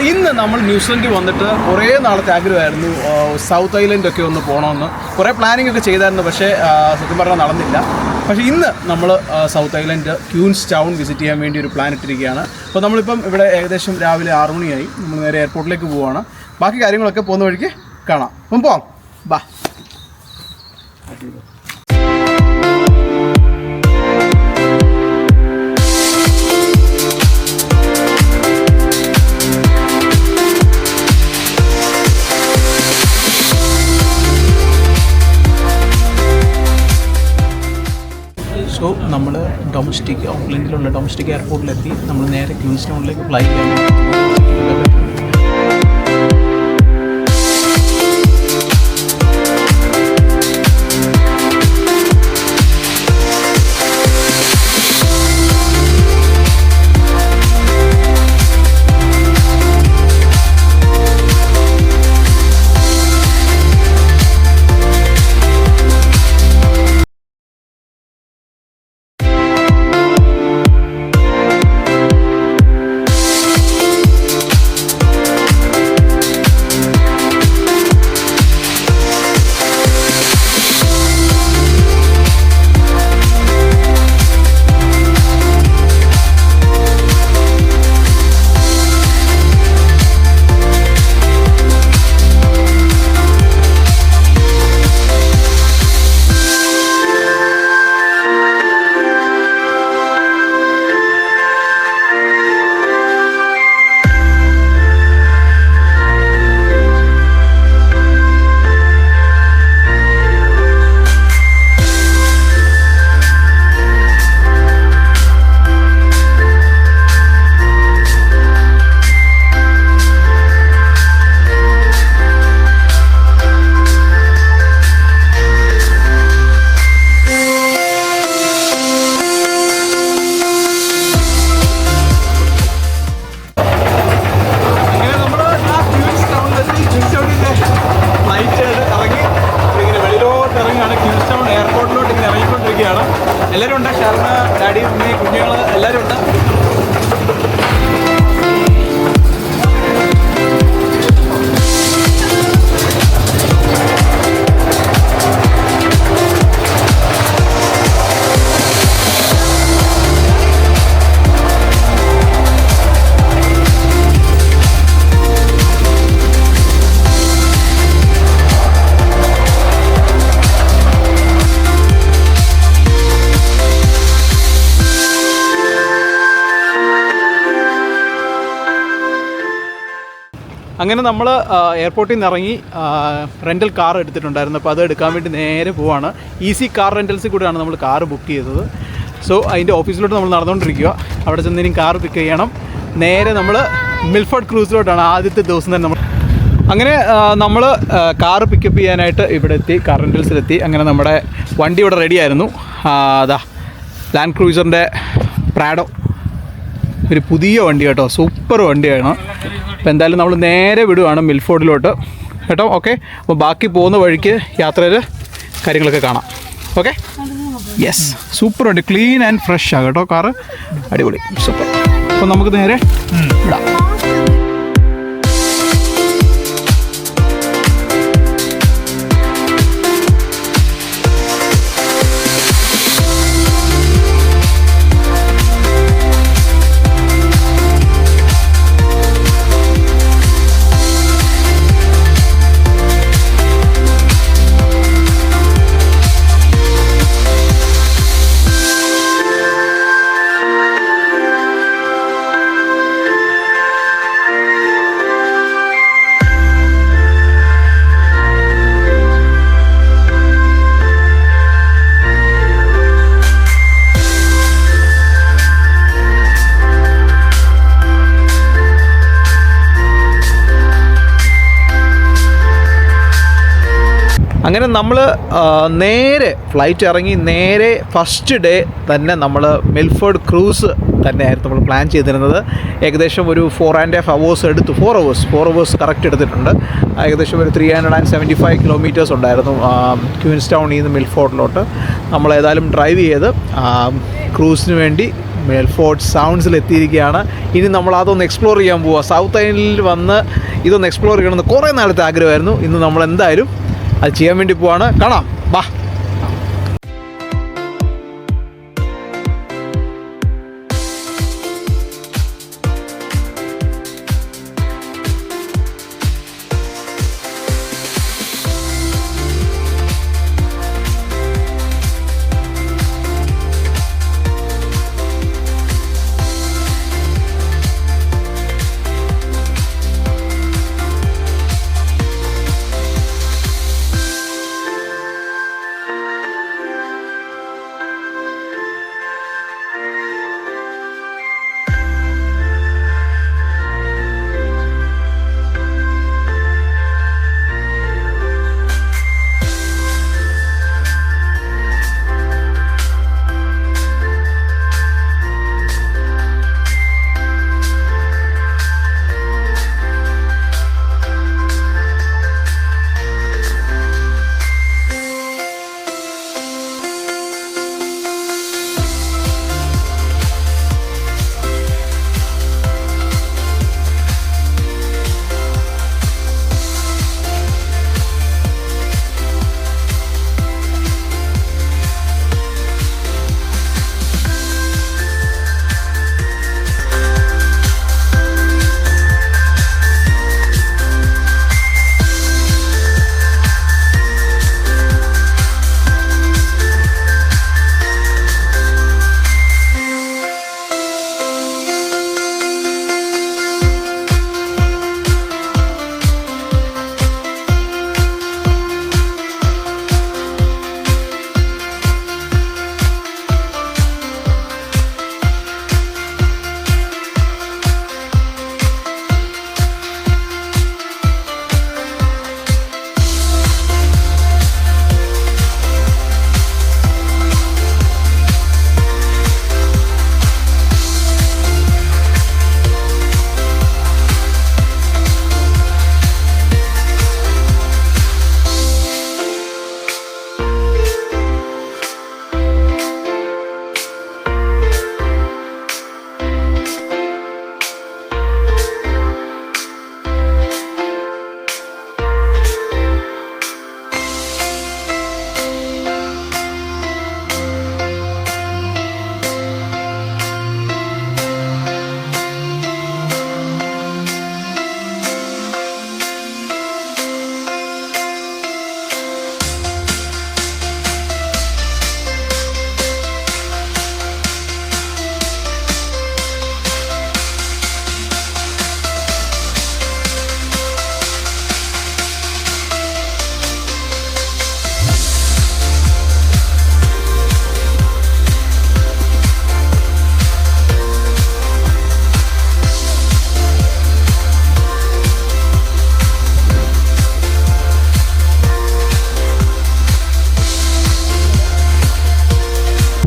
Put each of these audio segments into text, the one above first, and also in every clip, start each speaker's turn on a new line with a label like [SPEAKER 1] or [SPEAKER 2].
[SPEAKER 1] ഇന്ന് നമ്മൾ ന്യൂസിലൻഡിൽ വന്നിട്ട് കുറേ നാളത്തെ ആഗ്രഹമായിരുന്നു സൗത്ത് ഐലൻഡൊക്കെ ഒന്ന് പോകണമെന്ന്. കുറേ പ്ലാനിംഗ് ഒക്കെ ചെയ്തായിരുന്നു, പക്ഷേ സത്യം പറഞ്ഞാൽ നടന്നില്ല. പക്ഷേ ഇന്ന് നമ്മൾ സൗത്ത് ഐലൻഡ് ക്യൂൻസ് ടൗൺ വിസിറ്റ് ചെയ്യാൻ വേണ്ടി ഒരു പ്ലാൻ ഇട്ടിരിക്കുകയാണ്. അപ്പോൾ നമ്മളിപ്പം ഇവിടെ ഏകദേശം രാവിലെ 6 മണിയായി. നമ്മൾ നേരെ എയർപോർട്ടിലേക്ക് പോവുകയാണ്. ബാക്കി കാര്യങ്ങളൊക്കെ പോകുന്ന വഴിക്ക് കാണാം. അപ്പം പോവാം, ബാ. സോ നമ്മൾ ഓക്ലൻഡിലുള്ള ഡൊമസ്റ്റിക് എയർപോർട്ടിലെത്തി. നമ്മൾ നേരെ ക്യൂൻസ് ടൗണിലേക്ക് ഫ്ലൈ ചെയ്യാൻ. എല്ലാവരും ഉണ്ട്. ശർമ്മ, ഡാഡി, മമ്മി, കുഞ്ഞുങ്ങൾ എല്ലാവരും ഉണ്ട്. അങ്ങനെ നമ്മൾ എയർപോർട്ടിൽ നിന്ന് ഇറങ്ങി റെൻ്റൽ കാർ എടുത്തിട്ടുണ്ടായിരുന്നു. അപ്പോൾ അത് എടുക്കാൻ വേണ്ടി നേരെ പോവാണ്. ഈസി കാർ റെൻ്റൽസിൽ കൂടെയാണ് നമ്മൾ കാർ ബുക്ക് ചെയ്തത്. സോ അതിൻ്റെ ഓഫീസിലോട്ട് നമ്മൾ നടന്നുകൊണ്ടിരിക്കുക. അവിടെ ചെന്നിനും കാർ പിക്ക് ചെയ്യണം. നേരെ നമ്മൾ മിൽഫോർഡ് ക്രൂസിലോട്ടാണ് ആദ്യത്തെ ദിവസം തന്നെ നമ്മൾ. അങ്ങനെ നമ്മൾ കാർ പിക്കപ്പ് ചെയ്യാനായിട്ട് ഇവിടെ എത്തി, കാർ റെൻ്റൽസിലെത്തി. അങ്ങനെ നമ്മുടെ വണ്ടി ഇവിടെ റെഡി ആയിരുന്നു. അതാ ലാൻഡ് ക്രൂസറിൻ്റെ പ്രാഡോ, ഒരു പുതിയ വണ്ടി കേട്ടോ, സൂപ്പർ വണ്ടിയാണ്. അപ്പോൾ എന്തായാലും നമ്മൾ നേരെ വിടുവാണ് മിൽഫോർഡിലോട്ട് കേട്ടോ. ഓക്കെ, അപ്പോൾ ബാക്കി പോകുന്ന വഴിക്ക് യാത്രയിൽ കാര്യങ്ങളൊക്കെ കാണാം. ഓക്കെ, യെസ്, സൂപ്പർ വണ്ടി, ക്ലീൻ ആൻഡ് ഫ്രഷ് ആണ് കേട്ടോ കാറ്, അടിപൊളി, സൂപ്പർ. അപ്പോൾ നമുക്ക് നേരെ വിടാം. അങ്ങനെ നമ്മൾ നേരെ ഫ്ലൈറ്റ് ഇറങ്ങി നേരെ ഫസ്റ്റ് ഡേ തന്നെ നമ്മൾ മിൽഫോർഡ് ക്രൂസ് തന്നെയായിരുന്നു നമ്മൾ പ്ലാൻ ചെയ്തിരുന്നത്. ഏകദേശം ഒരു 4.5 hours എടുത്തു. 4 hours കറക്റ്റ് എടുത്തിട്ടുണ്ട്. ഏകദേശം ഒരു 375 kilometers ഉണ്ടായിരുന്നു ക്യൂൻസ് ടൗണിൽ നിന്ന് മിൽഫോർഡിലോട്ട്. നമ്മൾ ഏതായാലും ഡ്രൈവ് ചെയ്ത് ക്രൂസിന് വേണ്ടി മിൽഫോർഡ് സൗണ്ട്സിൽ എത്തിയിരിക്കുകയാണ്. ഇനി നമ്മൾ അതൊന്ന് എക്സ്പ്ലോർ ചെയ്യാൻ പോവുക. സൗത്ത് ഐലൻഡിൽ വന്ന് ഇതൊന്ന് എക്സ്പ്ലോർ ചെയ്യണമെന്ന് കുറേ നാളത്തെ ആഗ്രഹമായിരുന്നു. ഇന്ന് നമ്മൾ എന്തായാലും അത് ചെയ്യാൻ വേണ്ടി പോവാണ്. കാണാം, ബാ.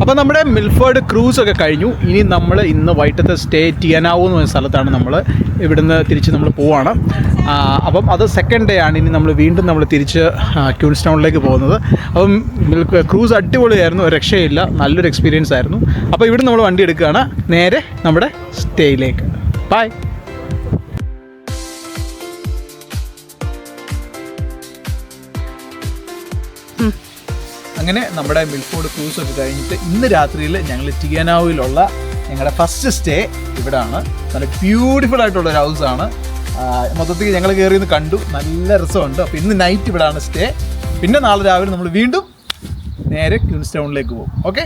[SPEAKER 1] അപ്പോൾ നമ്മുടെ മിൽഫോർഡ് ക്രൂസ് ഒക്കെ കഴിഞ്ഞു. ഇനി നമ്മൾ ഇന്ന് വൈകിട്ടത്തെ സ്റ്റേ ടിയനാവോ എന്ന് പറഞ്ഞ സ്ഥലത്താണ് നമ്മൾ ഇവിടുന്ന് തിരിച്ച് നമ്മൾ പോവാണ്. അപ്പം അത് സെക്കൻഡ് ഡേ ആണ്. ഇനി നമ്മൾ വീണ്ടും നമ്മൾ തിരിച്ച് ക്യൂൻസ്റ്റൗണിലേക്ക് പോകുന്നത്. അപ്പം ക്രൂസ് അടിപൊളിയായിരുന്നു, ഒരു രക്ഷയില്ല, നല്ലൊരു എക്സ്പീരിയൻസ് ആയിരുന്നു. അപ്പോൾ ഇവിടെ നമ്മൾ വണ്ടി എടുക്കുകയാണ് നേരെ നമ്മുടെ സ്റ്റേയിലേക്ക്. ബൈ. അങ്ങനെ നമ്മുടെ മിൽഫോർഡ് ക്രൂസ് ഒക്കെ കഴിഞ്ഞിട്ട് ഇന്ന് രാത്രിയിൽ ഞങ്ങൾ ടിയനാവോയിലുള്ള ഞങ്ങളുടെ ഫസ്റ്റ് സ്റ്റേ ഇവിടെയാണ്. നല്ല ബ്യൂട്ടിഫുൾ ആയിട്ടുള്ളൊരു ഹൗസാണ്. മൊത്തത്തിൽ ഞങ്ങൾ കയറിയെന്ന് കണ്ടു, നല്ല രസമുണ്ട്. അപ്പോൾ ഇന്ന് നൈറ്റ് ഇവിടെയാണ് സ്റ്റേ. പിന്നെ നാളെ രാവിലെ നമ്മൾ വീണ്ടും നേരെ ക്യൂൻസ്റ്റൗണിലേക്ക് പോകും. ഓക്കെ.